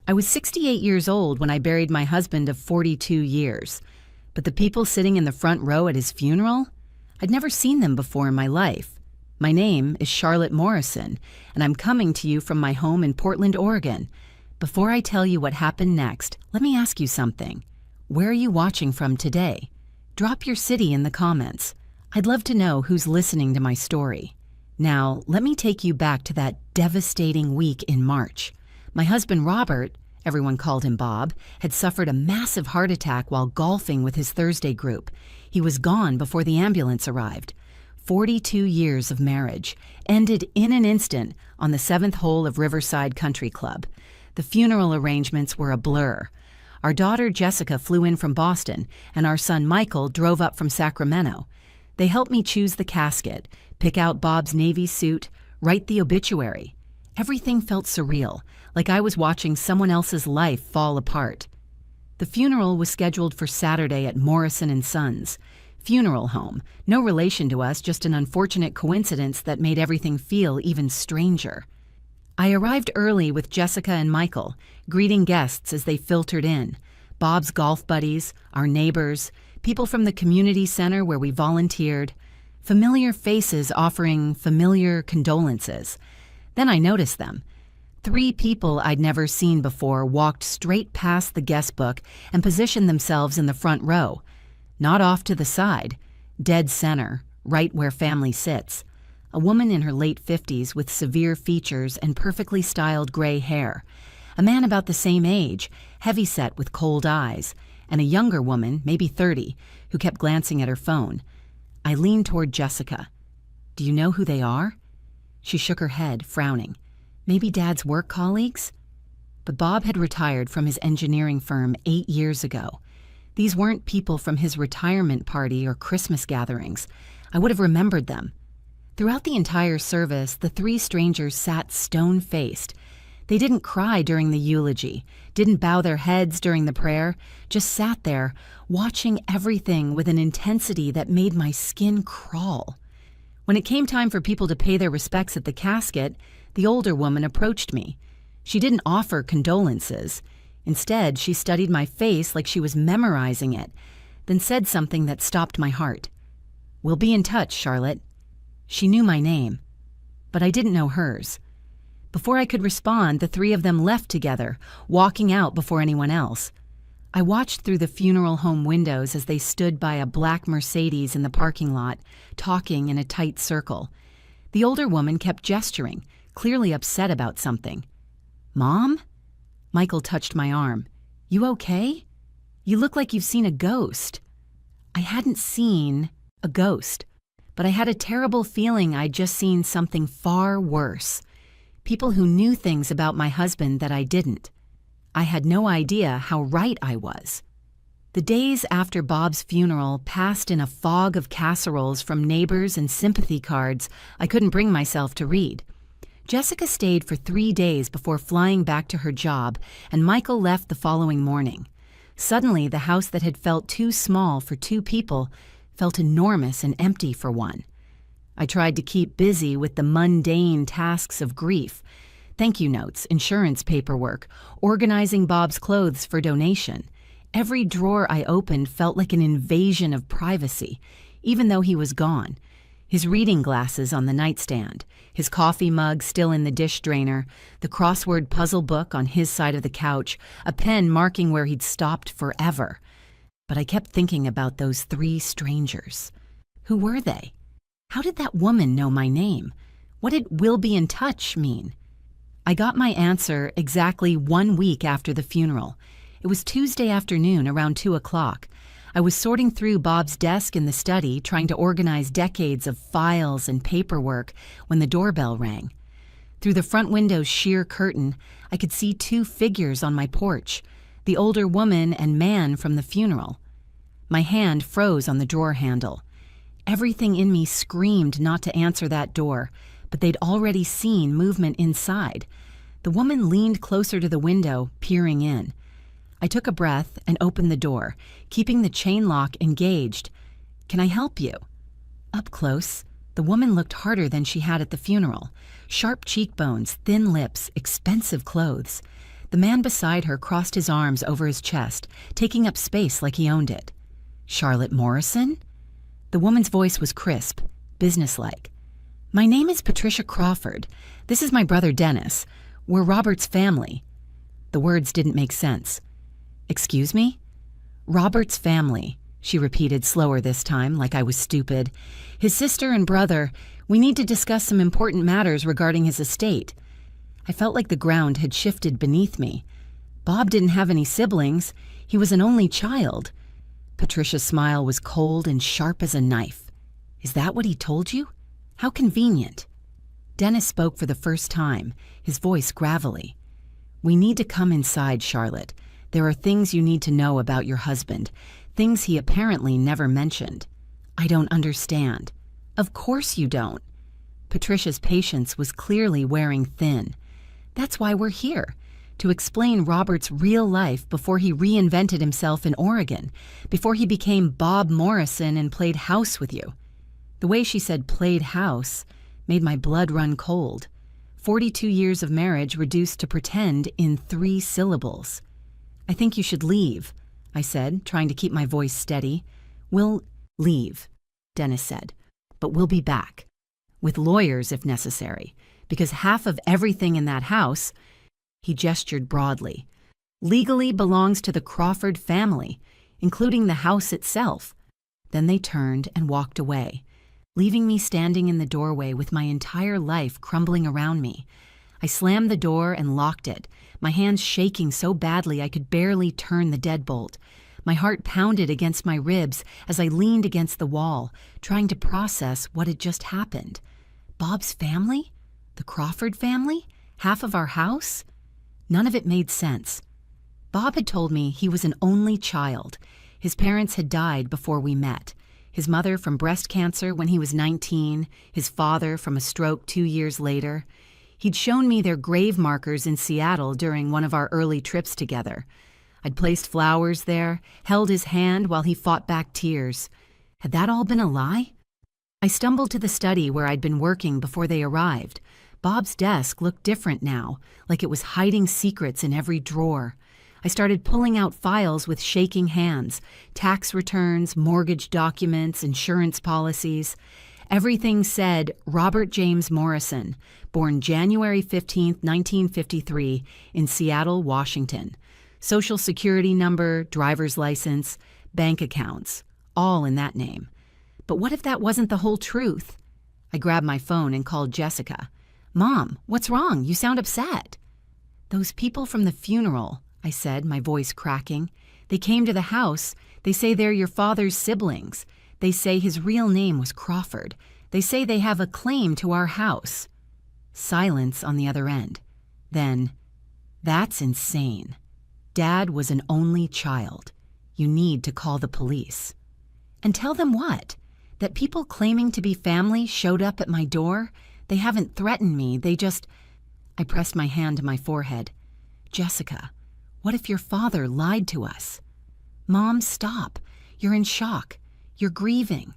I was 68 years old when I buried my husband of 42 years. But the people sitting in the front row at his funeral? I'd never seen them before in my life. My name is Charlotte Morrison, and I'm coming to you from my home in Portland, Oregon. Before I tell you what happened next, let me ask you something. Where are you watching from today? Drop your city in the comments. I'd love to know who's listening to my story. Now, let me take you back to that devastating week in March. My husband Robert, everyone called him Bob, had suffered a massive heart attack while golfing with his Thursday group. He was gone before the ambulance arrived. 42 years of marriage ended in an instant on the 7th hole of Riverside Country Club. The funeral arrangements were a blur. Our daughter Jessica flew in from Boston, and our son Michael drove up from Sacramento. They helped me choose the casket, pick out Bob's Navy suit, write the obituary. Everything felt surreal, like I was watching someone else's life fall apart. The funeral was scheduled for Saturday at Morrison & Sons. Funeral home, no relation to us, just an unfortunate coincidence that made everything feel even stranger. I arrived early with Jessica and Michael, greeting guests as they filtered in. Bob's golf buddies, our neighbors, people from the community center where we volunteered, familiar faces offering familiar condolences. Then I noticed them. 3 people I'd never seen before walked straight past the guest book and positioned themselves in the front row. Not off to the side, dead center, right where family sits. A woman in her late 50s with severe features and perfectly styled gray hair. A man about the same age, heavyset with cold eyes. And a younger woman, maybe 30, who kept glancing at her phone. I leaned toward Jessica. "Do you know who they are?" She shook her head, frowning. Maybe Dad's work colleagues? But Bob had retired from his engineering firm 8 years ago. These weren't people from his retirement party or Christmas gatherings. I would have remembered them. Throughout the entire service, the 3 strangers sat stone-faced. They didn't cry during the eulogy, didn't bow their heads during the prayer, just sat there, watching everything with an intensity that made my skin crawl. When it came time for people to pay their respects at the casket, the older woman approached me. She didn't offer condolences. Instead, she studied my face like she was memorizing it, then said something that stopped my heart. "We'll be in touch, Charlotte." She knew my name, but I didn't know hers. Before I could respond, the 3 of them left together, walking out before anyone else. I watched through the funeral home windows as they stood by a black Mercedes in the parking lot, talking in a tight circle. The older woman kept gesturing, clearly upset about something. "Mom?" Michael touched my arm. "You okay? You look like you've seen a ghost." I hadn't seen a ghost, but I had a terrible feeling I'd just seen something far worse. People who knew things about my husband that I didn't. I had no idea how right I was. The days after Bob's funeral passed in a fog of casseroles from neighbors and sympathy cards I couldn't bring myself to read. Jessica stayed for 3 days before flying back to her job, and Michael left the following morning. Suddenly, the house that had felt too small for 2 people felt enormous and empty for 1. I tried to keep busy with the mundane tasks of grief. Thank you notes, insurance paperwork, organizing Bob's clothes for donation. Every drawer I opened felt like an invasion of privacy, even though he was gone. His reading glasses on the nightstand, his coffee mug still in the dish drainer, the crossword puzzle book on his side of the couch, a pen marking where he'd stopped forever. But I kept thinking about those 3 strangers. Who were they? How did that woman know my name? What did "we'll be in touch" mean? I got my answer exactly 1 week after the funeral. It was Tuesday afternoon around 2 o'clock. I was sorting through Bob's desk in the study, trying to organize decades of files and paperwork when the doorbell rang. Through the front window's sheer curtain, I could see 2 figures on my porch, the older woman and man from the funeral. My hand froze on the drawer handle. Everything in me screamed not to answer that door, but they'd already seen movement inside. The woman leaned closer to the window, peering in. I took a breath and opened the door, keeping the chain lock engaged. "Can I help you?" Up close, the woman looked harder than she had at the funeral. Sharp cheekbones, thin lips, expensive clothes. The man beside her crossed his arms over his chest, taking up space like he owned it. Charlotte Morrison? The woman's voice was crisp, businesslike. My name is Patricia Crawford. This is my brother Dennis. We're Robert's family. The words didn't make sense. Excuse me? Robert's family, she repeated slower this time, like I was stupid. His sister and brother, we need to discuss some important matters regarding his estate. I felt like the ground had shifted beneath me. Bob didn't have any siblings. He was an only child. Patricia's smile was cold and sharp as a knife. Is that what he told you? How convenient. Dennis spoke for the first time, his voice gravelly. We need to come inside, Charlotte. There are things you need to know about your husband, things he apparently never mentioned. I don't understand. Of course you don't. Patricia's patience was clearly wearing thin. That's why we're here, to explain Robert's real life before he reinvented himself in Oregon, before he became Bob Morrison and played house with you. The way she said played house made my blood run cold. 42 years of marriage reduced to pretend in 3 syllables. I think you should leave, I said, trying to keep my voice steady. We'll leave, Dennis said, but we'll be back. With lawyers if necessary, because half of everything in that house, he gestured broadly, legally belongs to the Crawford family, including the house itself. Then they turned and walked away, leaving me standing in the doorway with my entire life crumbling around me. I slammed the door and locked it, my hands shaking so badly I could barely turn the deadbolt. My heart pounded against my ribs as I leaned against the wall, trying to process what had just happened. Bob's family? The Crawford family? Half of our house? None of it made sense. Bob had told me he was an only child. His parents had died before we met. His mother from breast cancer when he was 19, his father from a stroke 2 years later. He'd shown me their grave markers in Seattle during one of our early trips together. I'd placed flowers there, held his hand while he fought back tears. Had that all been a lie? I stumbled to the study where I'd been working before they arrived. Bob's desk looked different now, like it was hiding secrets in every drawer. I started pulling out files with shaking hands, tax returns, mortgage documents, insurance policies. Everything said Robert James Morrison, born January 15, 1953, in Seattle, Washington. Social security number, driver's license, bank accounts, all in that name. But what if that wasn't the whole truth? I grabbed my phone and called Jessica. Mom, what's wrong? You sound upset. Those people from the funeral, I said, my voice cracking. They came to the house. They say they're your father's siblings. They say his real name was Crawford. They say they have a claim to our house. Silence on the other end. Then, that's insane. Dad was an only child. You need to call the police. And tell them what? That people claiming to be family showed up at my door? They haven't threatened me, they just... I pressed my hand to my forehead. Jessica, what if your father lied to us? Mom, stop. You're in shock. You're grieving.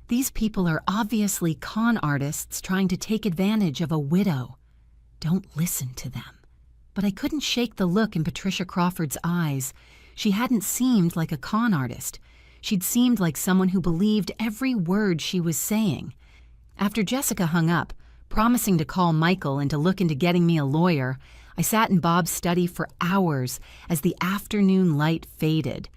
These people are obviously con artists trying to take advantage of a widow. Don't listen to them. But I couldn't shake the look in Patricia Crawford's eyes. She hadn't seemed like a con artist. She'd seemed like someone who believed every word she was saying. After Jessica hung up, promising to call Michael and to look into getting me a lawyer, I sat in Bob's study for hours as the afternoon light faded.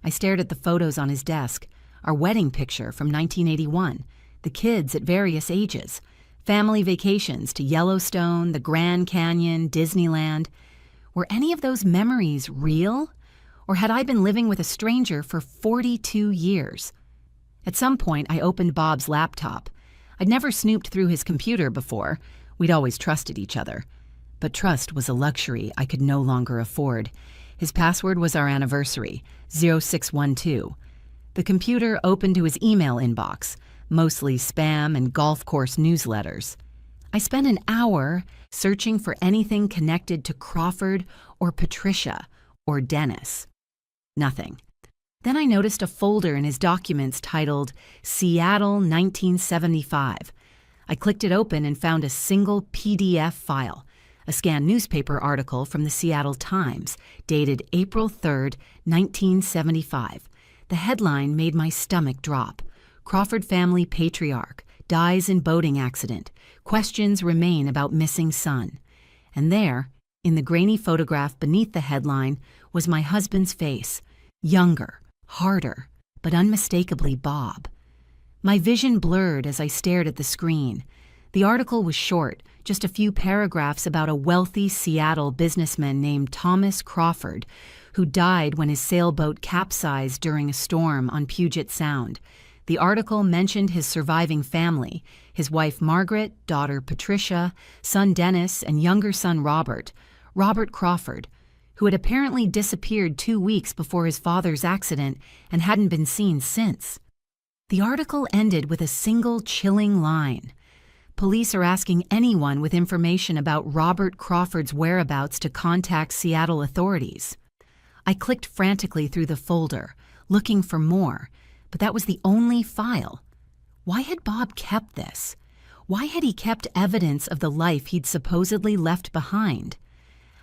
I stared at the photos on his desk, our wedding picture from 1981, the kids at various ages, family vacations to Yellowstone, the Grand Canyon, Disneyland. Were any of those memories real? Or had I been living with a stranger for 42 years? At some point, I opened Bob's laptop. I'd never snooped through his computer before. We'd always trusted each other. But trust was a luxury I could no longer afford. His password was our anniversary, 0612. The computer opened to his email inbox, mostly spam and golf course newsletters. I spent an hour searching for anything connected to Crawford or Patricia or Dennis. Nothing. Then I noticed a folder in his documents titled Seattle 1975. I clicked it open and found a single PDF file, a scanned newspaper article from the Seattle Times, dated April 3, 1975. The headline made my stomach drop. Crawford family patriarch dies in boating accident. Questions remain about missing son. And there, in the grainy photograph beneath the headline, was my husband's face, younger, harder, but unmistakably Bob. My vision blurred as I stared at the screen. The article was short, just a few paragraphs about a wealthy Seattle businessman named Thomas Crawford, who died when his sailboat capsized during a storm on Puget Sound. The article mentioned his surviving family, his wife Margaret, daughter Patricia, son Dennis, and younger son Robert Crawford, who had apparently disappeared 2 weeks before his father's accident and hadn't been seen since. The article ended with a single chilling line. Police are asking anyone with information about Robert Crawford's whereabouts to contact Seattle authorities. I clicked frantically through the folder, looking for more, but that was the only file. Why had Bob kept this? Why had he kept evidence of the life he'd supposedly left behind?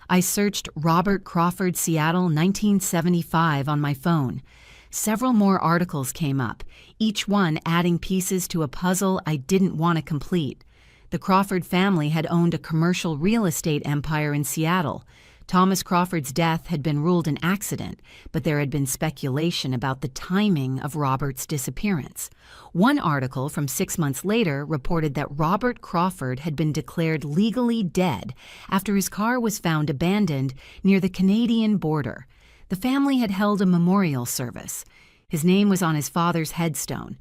I searched Robert Crawford, Seattle, 1975 on my phone. Several more articles came up, each one adding pieces to a puzzle I didn't want to complete. The Crawford family had owned a commercial real estate empire in Seattle. Thomas Crawford's death had been ruled an accident, but there had been speculation about the timing of Robert's disappearance. One article from 6 months later reported that Robert Crawford had been declared legally dead after his car was found abandoned near the Canadian border. The family had held a memorial service. His name was on his father's headstone.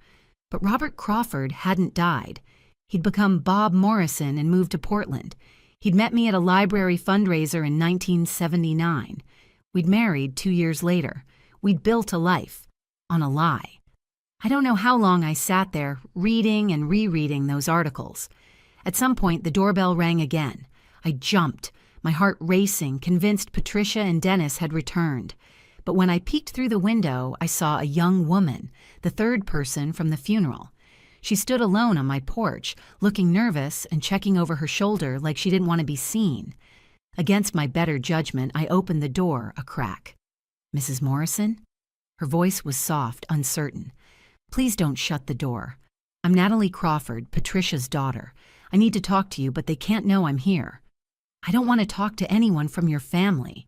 But Robert Crawford hadn't died. He'd become Bob Morrison and moved to Portland. He'd met me at a library fundraiser in 1979. We'd married 2 years later. We'd built a life on a lie. I don't know how long I sat there, reading and rereading those articles. At some point, the doorbell rang again. I jumped, my heart racing, convinced Patricia and Dennis had returned. But when I peeked through the window, I saw a young woman, the third person from the funeral. She stood alone on my porch, looking nervous and checking over her shoulder like she didn't want to be seen. Against my better judgment, I opened the door a crack. "Mrs. Morrison?" Her voice was soft, uncertain. "Please don't shut the door. I'm Natalie Crawford, Patricia's daughter. I need to talk to you, but they can't know I'm here." "I don't want to talk to anyone from your family."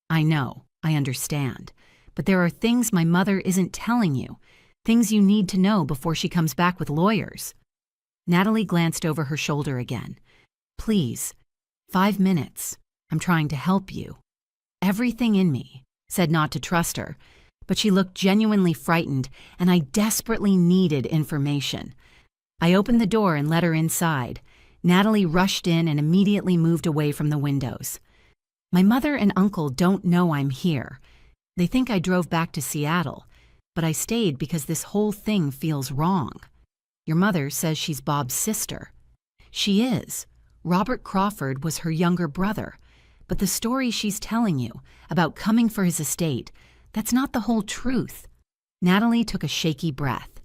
"I know, I understand. But there are things my mother isn't telling you. Things you need to know before she comes back with lawyers." Natalie glanced over her shoulder again. "Please, 5 minutes. I'm trying to help you." Everything in me said not to trust her, but she looked genuinely frightened, and I desperately needed information. I opened the door and let her inside. Natalie rushed in and immediately moved away from the windows. "My mother and uncle don't know I'm here. They think I drove back to Seattle. But I stayed because this whole thing feels wrong. Your mother says she's Bob's sister." "She is. Robert Crawford was her younger brother. But the story she's telling you about coming for his estate, that's not the whole truth." Natalie took a shaky breath.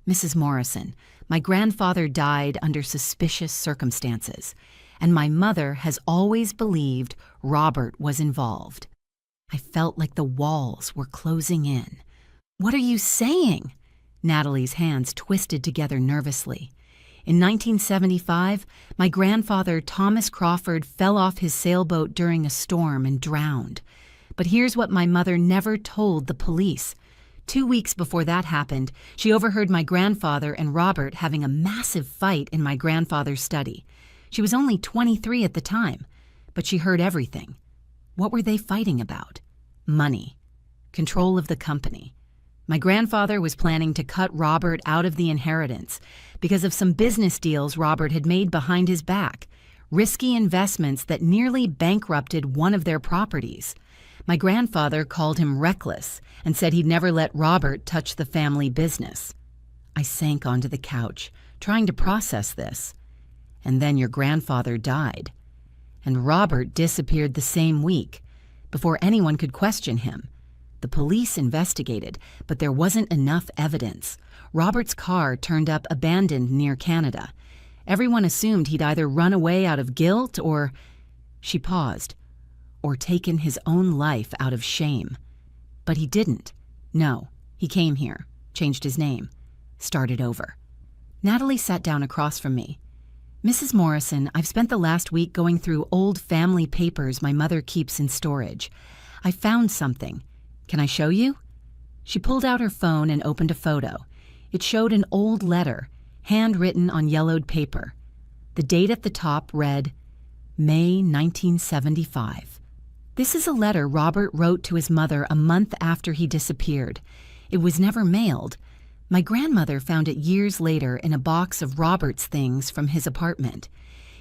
"Mrs. Morrison, my grandfather died under suspicious circumstances, and my mother has always believed Robert was involved." I felt like the walls were closing in. "What are you saying?" Natalie's hands twisted together nervously. "In 1975, my grandfather, Thomas Crawford, fell off his sailboat during a storm and drowned. But here's what my mother never told the police. 2 weeks before that happened, she overheard my grandfather and Robert having a massive fight in my grandfather's study. She was only 23 at the time, but she heard everything. What were they fighting about? Money. Control of the company. My grandfather was planning to cut Robert out of the inheritance because of some business deals Robert had made behind his back, risky investments that nearly bankrupted one of their properties. My grandfather called him reckless and said he'd never let Robert touch the family business. I sank onto the couch, trying to process this. And then your grandfather died. And Robert disappeared the same week, before anyone could question him. The police investigated, but there wasn't enough evidence. Robert's car turned up abandoned near Canada. Everyone assumed he'd either run away out of guilt or... She paused. Or taken his own life out of shame. But he didn't. No, he came here, changed his name, started over. Natalie sat down across from me. Mrs. Morrison, I've spent the last week going through old family papers my mother keeps in storage. I found something. Can I show you? She pulled out her phone and opened a photo. It showed an old letter, handwritten on yellowed paper. The date at the top read, May 1975. This is a letter Robert wrote to his mother a month after he disappeared. It was never mailed. My grandmother found it years later in a box of Robert's things from his apartment.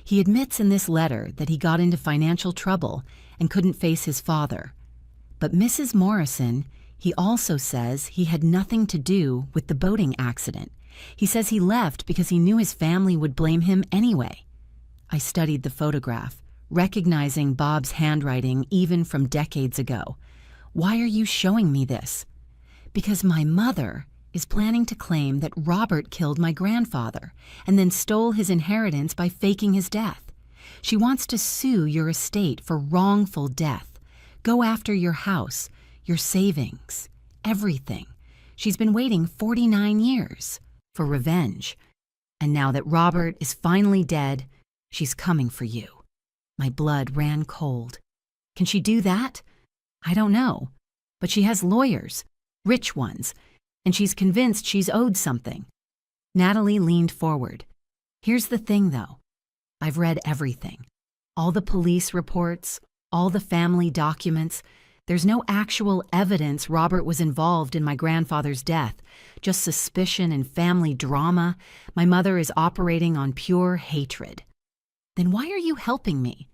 He admits in this letter that he got into financial trouble and couldn't face his father. But Mrs. Morrison, he also says he had nothing to do with the boating accident. He says he left because he knew his family would blame him anyway. I studied the photograph, recognizing Bob's handwriting even from decades ago. Why are you showing me this? Because my mother is planning to claim that Robert killed my grandfather and then stole his inheritance by faking his death. She wants to sue your estate for wrongful death, go after your house, your savings, everything. She's been waiting 49 years for revenge. And now that Robert is finally dead, she's coming for you. My blood ran cold. Can she do that? I don't know. But she has lawyers, rich ones, and she's convinced she's owed something. Natalie leaned forward. Here's the thing, though. I've read everything. All the police reports, all the family documents. There's no actual evidence Robert was involved in my grandfather's death, just suspicion and family drama. My mother is operating on pure hatred. Then why are you helping me?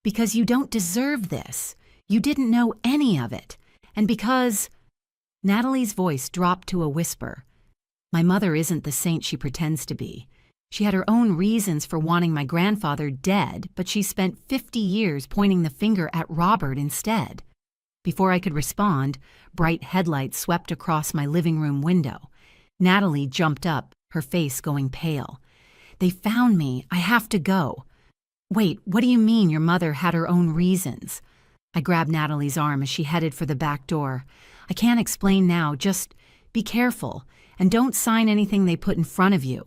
Because you don't deserve this. You didn't know any of it. And because... Natalie's voice dropped to a whisper. My mother isn't the saint she pretends to be. She had her own reasons for wanting my grandfather dead, but she spent 50 years pointing the finger at Robert instead. Before I could respond, bright headlights swept across my living room window. Natalie jumped up, her face going pale. They found me. I have to go. Wait, what do you mean your mother had her own reasons? I grabbed Natalie's arm as she headed for the back door. I can't explain now, just be careful, and don't sign anything they put in front of you.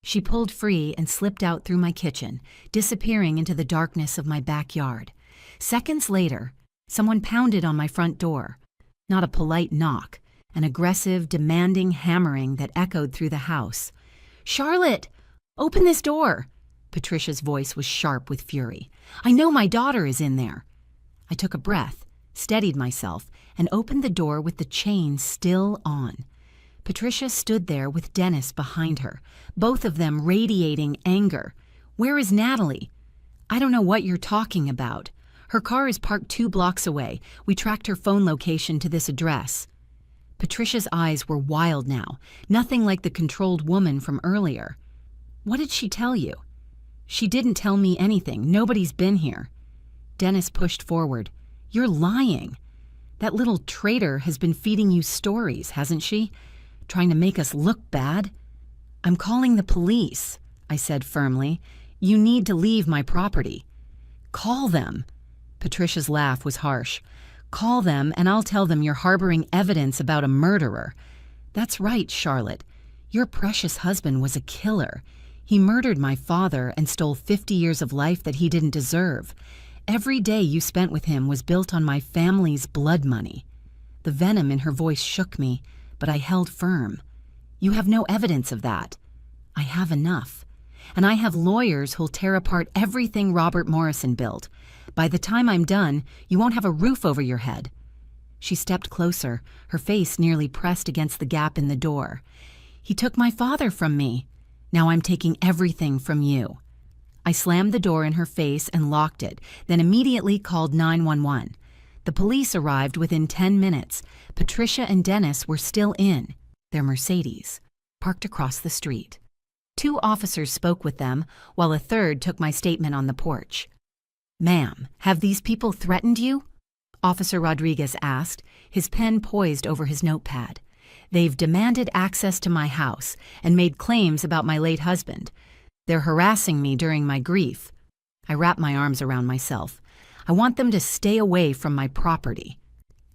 She pulled free and slipped out through my kitchen, disappearing into the darkness of my backyard. Seconds later, someone pounded on my front door. Not a polite knock, an aggressive, demanding hammering that echoed through the house. Charlotte, open this door! Patricia's voice was sharp with fury. I know my daughter is in there. I took a breath, steadied myself, and opened the door with the chain still on. Patricia stood there with Dennis behind her, both of them radiating anger. Where is Natalie? I don't know what you're talking about. Her car is parked 2 blocks away. We tracked her phone location to this address. Patricia's eyes were wild now, nothing like the controlled woman from earlier. What did she tell you? She didn't tell me anything. Nobody's been here. Dennis pushed forward. You're lying. That little traitor has been feeding you stories, hasn't she? Trying to make us look bad? I'm calling the police, I said firmly. You need to leave my property. Call them. Patricia's laugh was harsh. Call them and I'll tell them you're harboring evidence about a murderer. That's right, Charlotte. Your precious husband was a killer. He murdered my father and stole 50 years of life that he didn't deserve. Every day you spent with him was built on my family's blood money. The venom in her voice shook me, but I held firm. You have no evidence of that. I have enough. And I have lawyers who'll tear apart everything Robert Morrison built. By the time I'm done, you won't have a roof over your head. She stepped closer, her face nearly pressed against the gap in the door. He took my father from me. Now I'm taking everything from you. I slammed the door in her face and locked it, then immediately called 911. The police arrived within 10 minutes. Patricia and Dennis were still in their Mercedes, parked across the street. 2 officers spoke with them, while a third took my statement on the porch. Ma'am, have these people threatened you? Officer Rodriguez asked, his pen poised over his notepad. They've demanded access to my house and made claims about my late husband. They're harassing me during my grief. I wrap my arms around myself. I want them to stay away from my property.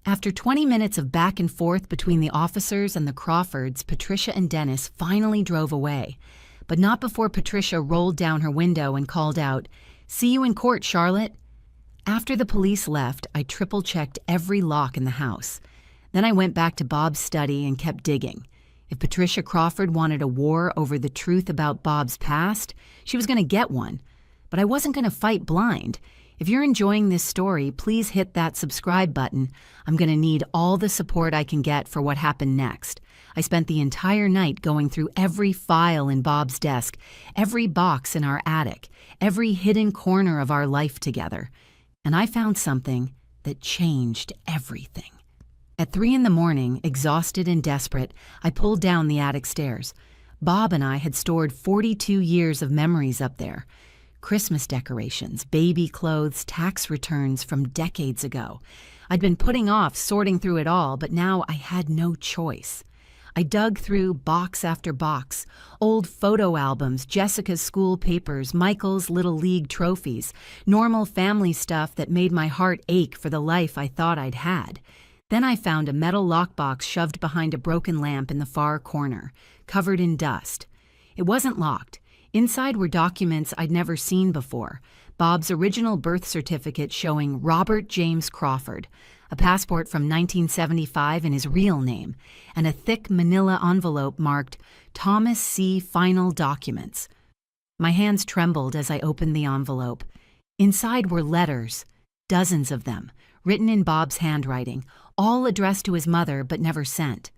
After 20 minutes of back and forth between the officers and the Crawfords, Patricia and Dennis finally drove away. But not before Patricia rolled down her window and called out, "See you in court, Charlotte." After the police left, I triple-checked every lock in the house. Then I went back to Bob's study and kept digging. If Patricia Crawford wanted a war over the truth about Bob's past, she was going to get one. But I wasn't going to fight blind. If you're enjoying this story, please hit that subscribe button. I'm going to need all the support I can get for what happened next. I spent the entire night going through every file in Bob's desk, every box in our attic, every hidden corner of our life together. And I found something that changed everything. At 3 a.m, exhausted and desperate, I pulled down the attic stairs. Bob and I had stored 42 years of memories up there. Christmas decorations, baby clothes, tax returns from decades ago. I'd been putting off sorting through it all, but now I had no choice. I dug through box after box, old photo albums, Jessica's school papers, Michael's Little League trophies, normal family stuff that made my heart ache for the life I thought I'd had. Then I found a metal lockbox shoved behind a broken lamp in the far corner, covered in dust. It wasn't locked. Inside were documents I'd never seen before. Bob's original birth certificate showing Robert James Crawford, a passport from 1975 in his real name, and a thick manila envelope marked Thomas C. Final Documents. My hands trembled as I opened the envelope. Inside were letters, dozens of them, written in Bob's handwriting, all addressed to his mother but never sent.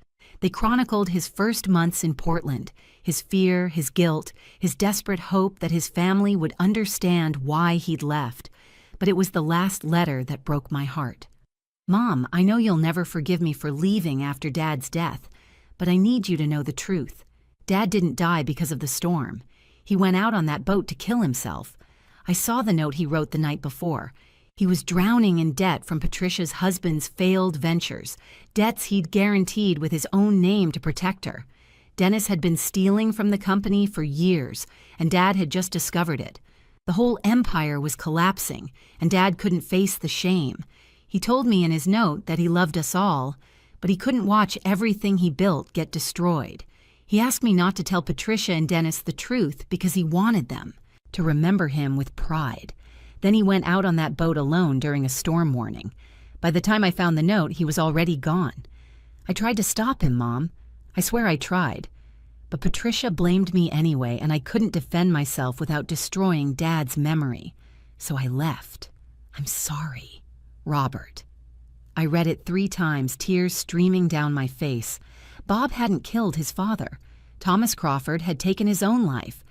They chronicled his first months in Portland, his fear, his guilt, his desperate hope that his family would understand why he'd left. But it was the last letter that broke my heart. "Mom, I know you'll never forgive me for leaving after Dad's death, but I need you to know the truth. Dad didn't die because of the storm. He went out on that boat to kill himself. I saw the note he wrote the night before. He was drowning in debt from Patricia's husband's failed ventures, debts he'd guaranteed with his own name to protect her. Dennis had been stealing from the company for years, and Dad had just discovered it. The whole empire was collapsing, and Dad couldn't face the shame. He told me in his note that he loved us all, but he couldn't watch everything he built get destroyed. He asked me not to tell Patricia and Dennis the truth because he wanted them to remember him with pride. Then he went out on that boat alone during a storm warning. By the time I found the note, he was already gone. I tried to stop him, Mom. I swear I tried. But Patricia blamed me anyway, and I couldn't defend myself without destroying Dad's memory. So I left. I'm sorry. Robert. I read it 3 times, tears streaming down my face. Bob hadn't killed his father. Thomas Crawford had taken his own life.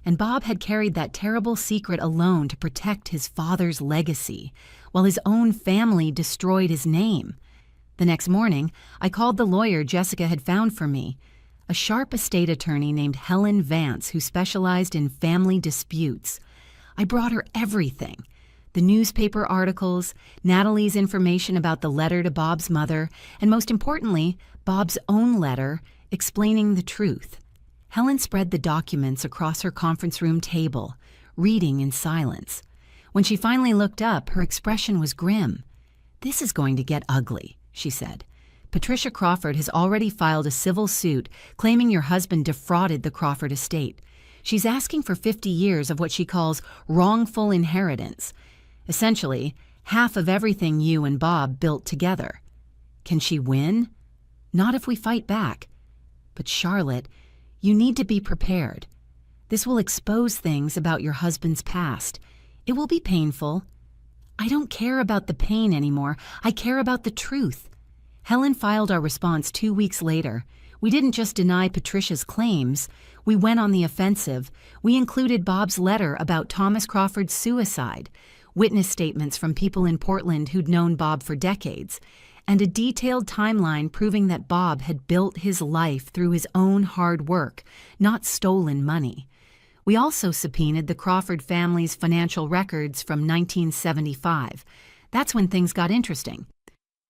And Bob had carried that terrible secret alone to protect his father's legacy, while his own family destroyed his name. The next morning, I called the lawyer Jessica had found for me, a sharp estate attorney named Helen Vance who specialized in family disputes. I brought her everything: the newspaper articles, Natalie's information about the letter to Bob's mother, and most importantly, Bob's own letter explaining the truth. Helen spread the documents across her conference room table, reading in silence. When she finally looked up, her expression was grim. "This is going to get ugly," she said. "Patricia Crawford has already filed a civil suit claiming your husband defrauded the Crawford estate. She's asking for 50 years of what she calls wrongful inheritance. Essentially, half of everything you and Bob built together. Can she win? Not if we fight back. But Charlotte, you need to be prepared. This will expose things about your husband's past. It will be painful. I don't care about the pain anymore. I care about the truth." Helen filed our response 2 weeks later. We didn't just deny Patricia's claims. We went on the offensive. We included Bob's letter about Thomas Crawford's suicide, witness statements from people in Portland who'd known Bob for decades, and a detailed timeline proving that Bob had built his life through his own hard work, not stolen money. We also subpoenaed the Crawford family's financial records from 1975. That's when things got interesting.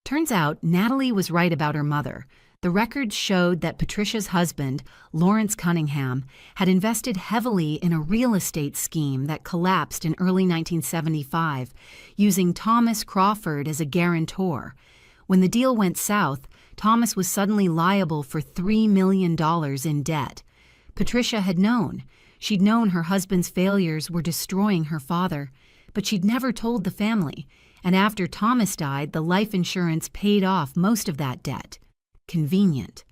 Turns out Natalie was right about her mother. The records showed that Patricia's husband, Lawrence Cunningham, had invested heavily in a real estate scheme that collapsed in early 1975, using Thomas Crawford as a guarantor. When the deal went south, Thomas was suddenly liable for $3 million in debt. Patricia had known. She'd known her husband's failures were destroying her father, but she'd never told the family, and after Thomas died, the life insurance paid off most of that debt. Convenient.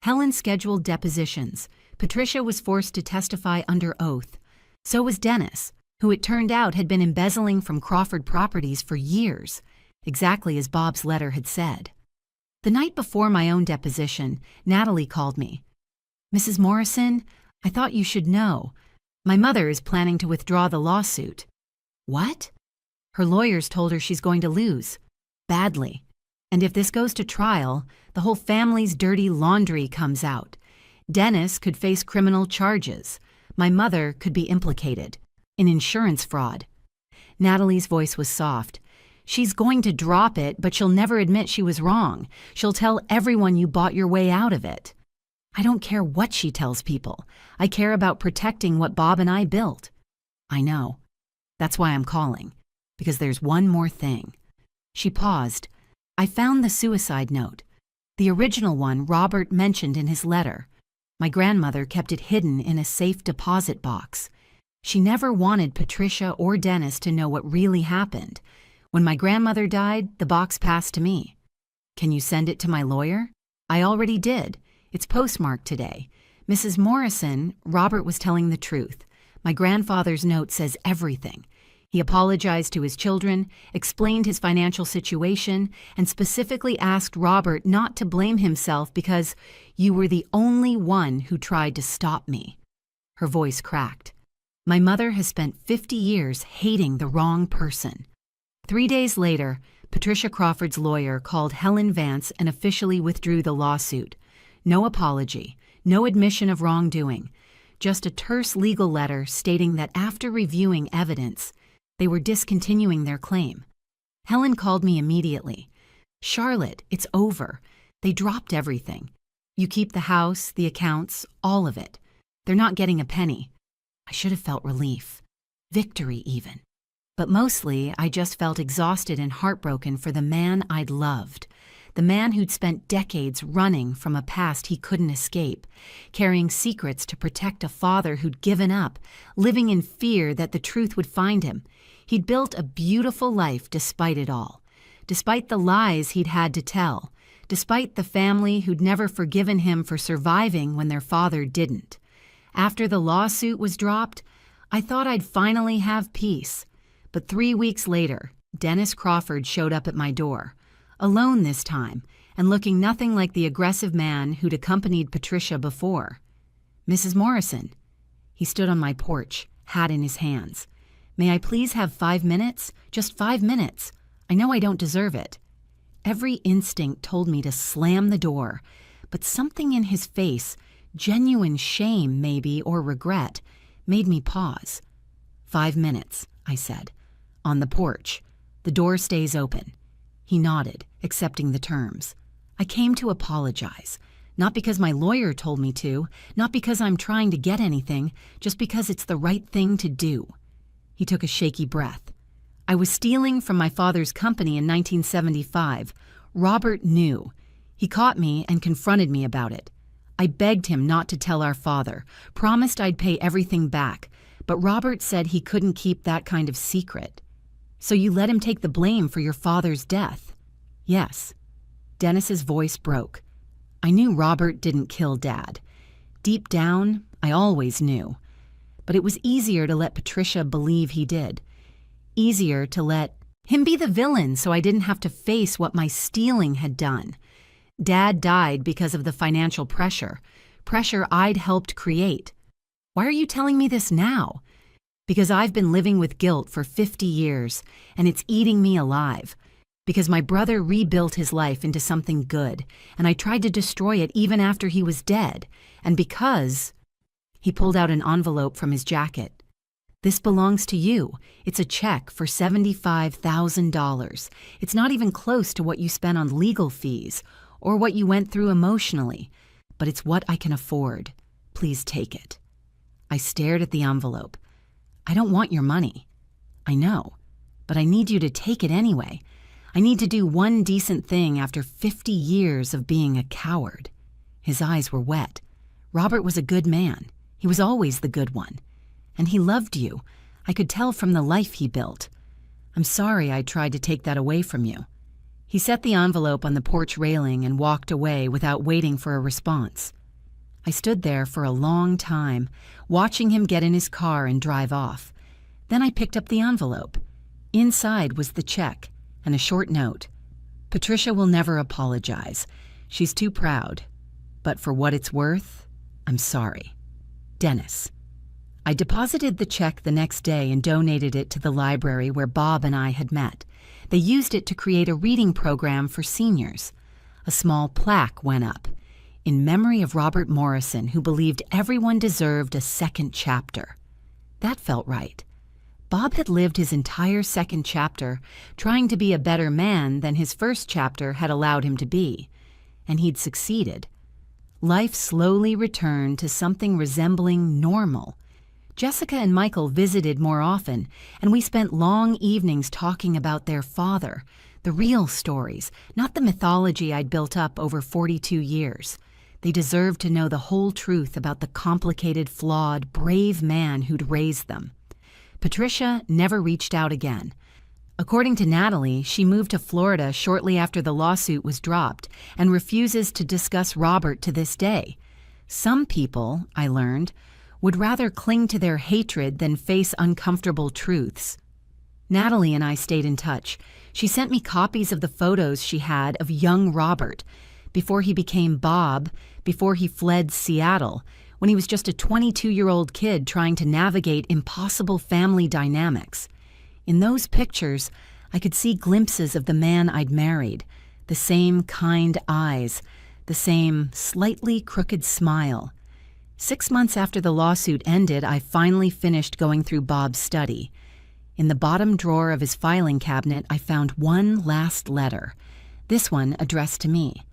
Helen scheduled depositions. Patricia was forced to testify under oath. So was Dennis, who it turned out had been embezzling from Crawford Properties for years, exactly as Bob's letter had said. The night before my own deposition, Natalie called me. "Mrs. Morrison, I thought you should know. My mother is planning to withdraw the lawsuit." "What?" "Her lawyers told her she's going to lose. Badly. And if this goes to trial, the whole family's dirty laundry comes out. Dennis could face criminal charges. My mother could be implicated in insurance fraud." Natalie's voice was soft. "She's going to drop it, but she'll never admit she was wrong. She'll tell everyone you bought your way out of it." "I don't care what she tells people. I care about protecting what Bob and I built." "I know. That's why I'm calling. Because there's one more thing." She paused. "I found the suicide note. The original one Robert mentioned in his letter. My grandmother kept it hidden in a safe deposit box. She never wanted Patricia or Dennis to know what really happened. When my grandmother died, the box passed to me. Can you send it to my lawyer?" "I already did. It's postmarked today. Mrs. Morrison, Robert was telling the truth. My grandfather's note says everything. He apologized to his children, explained his financial situation, and specifically asked Robert not to blame himself because you were the only one who tried to stop me." Her voice cracked. "My mother has spent 50 years hating the wrong person." 3 days later, Patricia Crawford's lawyer called Helen Vance and officially withdrew the lawsuit. No apology, no admission of wrongdoing, just a terse legal letter stating that after reviewing evidence, they were discontinuing their claim. Helen called me immediately. "Charlotte, it's over. They dropped everything. You keep the house, the accounts, all of it. They're not getting a penny." I should have felt relief. Victory, even. But mostly, I just felt exhausted and heartbroken for the man I'd loved. The man who'd spent decades running from a past he couldn't escape, carrying secrets to protect a father who'd given up, living in fear that the truth would find him. He'd built a beautiful life despite it all, despite the lies he'd had to tell, despite the family who'd never forgiven him for surviving when their father didn't. After the lawsuit was dropped, I thought I'd finally have peace. But 3 weeks later, Dennis Crawford showed up at my door, alone this time, and looking nothing like the aggressive man who'd accompanied Patricia before. "Mrs. Morrison." He stood on my porch, hat in his hands. "May I please have 5 minutes? Just 5 minutes. I know I don't deserve it." Every instinct told me to slam the door, but something in his face, genuine shame maybe or regret, made me pause. 5 minutes, I said. "On the porch. The door stays open." He nodded, accepting the terms. "I came to apologize. Not because my lawyer told me to, not because I'm trying to get anything, just because it's the right thing to do." He took a shaky breath. "I was stealing from my father's company in 1975. Robert knew. He caught me and confronted me about it. I begged him not to tell our father, promised I'd pay everything back, but Robert said he couldn't keep that kind of secret." "So you let him take the blame for your father's death?" "Yes." Dennis's voice broke. "I knew Robert didn't kill Dad. Deep down, I always knew. But it was easier to let Patricia believe he did. Easier to let him be the villain so I didn't have to face what my stealing had done. Dad died because of the financial pressure I'd helped create. Why are you telling me this now? Because I've been living with guilt for 50 years, and it's eating me alive. Because my brother rebuilt his life into something good, and I tried to destroy it even after he was dead. And because..." He pulled out an envelope from his jacket. "This belongs to you. It's a check for $75,000. It's not even close to what you spent on legal fees, or what you went through emotionally, but it's what I can afford. Please take it." I stared at the envelope. "I don't want your money." "I know, but I need you to take it anyway. I need to do one decent thing after 50 years of being a coward." His eyes were wet. "Robert was a good man. He was always the good one. And he loved you. I could tell from the life he built. I'm sorry I tried to take that away from you." He set the envelope on the porch railing and walked away without waiting for a response. I stood there for a long time, watching him get in his car and drive off. Then I picked up the envelope. Inside was the check and a short note. "Patricia will never apologize. She's too proud. But for what it's worth, I'm sorry. Dennis." I deposited the check the next day and donated it to the library where Bob and I had met. They used it to create a reading program for seniors. A small plaque went up, "In memory of Robert Morrison, who believed everyone deserved a second chapter." That felt right. Bob had lived his entire second chapter trying to be a better man than his first chapter had allowed him to be, and he'd succeeded. Life slowly returned to something resembling normal. Jessica and Michael visited more often, and we spent long evenings talking about their father, the real stories, not the mythology I'd built up over 42 years. They deserved to know the whole truth about the complicated, flawed, brave man who'd raised them. Patricia never reached out again. According to Natalie, she moved to Florida shortly after the lawsuit was dropped and refuses to discuss Robert to this day. Some people, I learned, would rather cling to their hatred than face uncomfortable truths. Natalie and I stayed in touch. She sent me copies of the photos she had of young Robert, before he became Bob, before he fled Seattle, when he was just a 22-year-old kid trying to navigate impossible family dynamics. In those pictures, I could see glimpses of the man I'd married, the same kind eyes, the same slightly crooked smile. 6 months after the lawsuit ended, I finally finished going through Bob's study. In the bottom drawer of his filing cabinet, I found one last letter, this one addressed to me,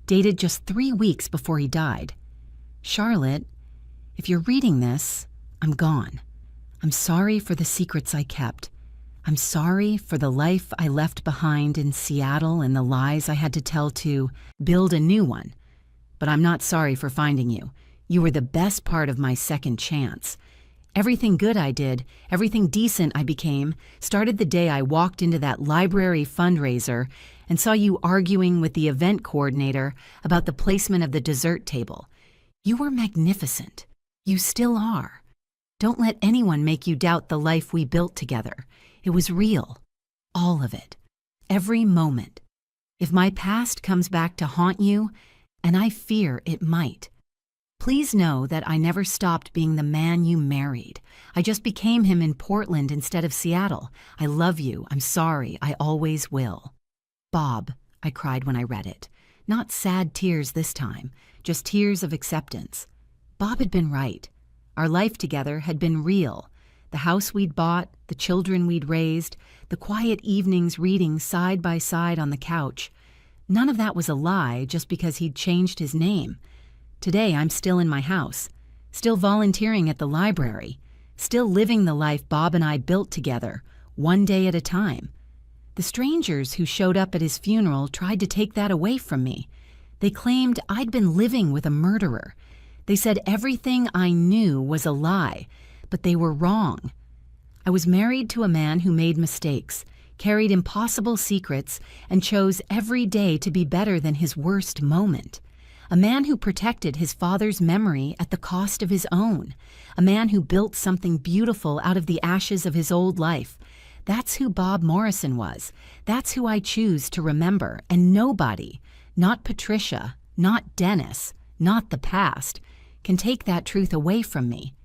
dated just 3 weeks before he died. "Charlotte, if you're reading this, I'm gone. I'm sorry for the secrets I kept. I'm sorry for the life I left behind in Seattle and the lies I had to tell to build a new one. But I'm not sorry for finding you. You were the best part of my second chance. Everything good I did, everything decent I became, started the day I walked into that library fundraiser and saw you arguing with the event coordinator about the placement of the dessert table. You were magnificent. You still are. Don't let anyone make you doubt the life we built together. It was real. All of it. Every moment. If my past comes back to haunt you, and I fear it might, please know that I never stopped being the man you married. I just became him in Portland instead of Seattle. I love you. I'm sorry. I always will." "Bob," I cried when I read it. Not sad tears this time, just tears of acceptance. Bob had been right. Our life together had been real. The house we'd bought, the children we'd raised, the quiet evenings reading side by side on the couch. None of that was a lie just because he'd changed his name. Today, I'm still in my house, still volunteering at the library, still living the life Bob and I built together, one day at a time. The strangers who showed up at his funeral tried to take that away from me. They claimed I'd been living with a murderer. They said everything I knew was a lie, but they were wrong. I was married to a man who made mistakes, carried impossible secrets, and chose every day to be better than his worst moment. A man who protected his father's memory at the cost of his own. A man who built something beautiful out of the ashes of his old life. That's who Bob Morrison was. That's who I choose to remember. And nobody, not Patricia, not Dennis, not the past, can take that truth away from me.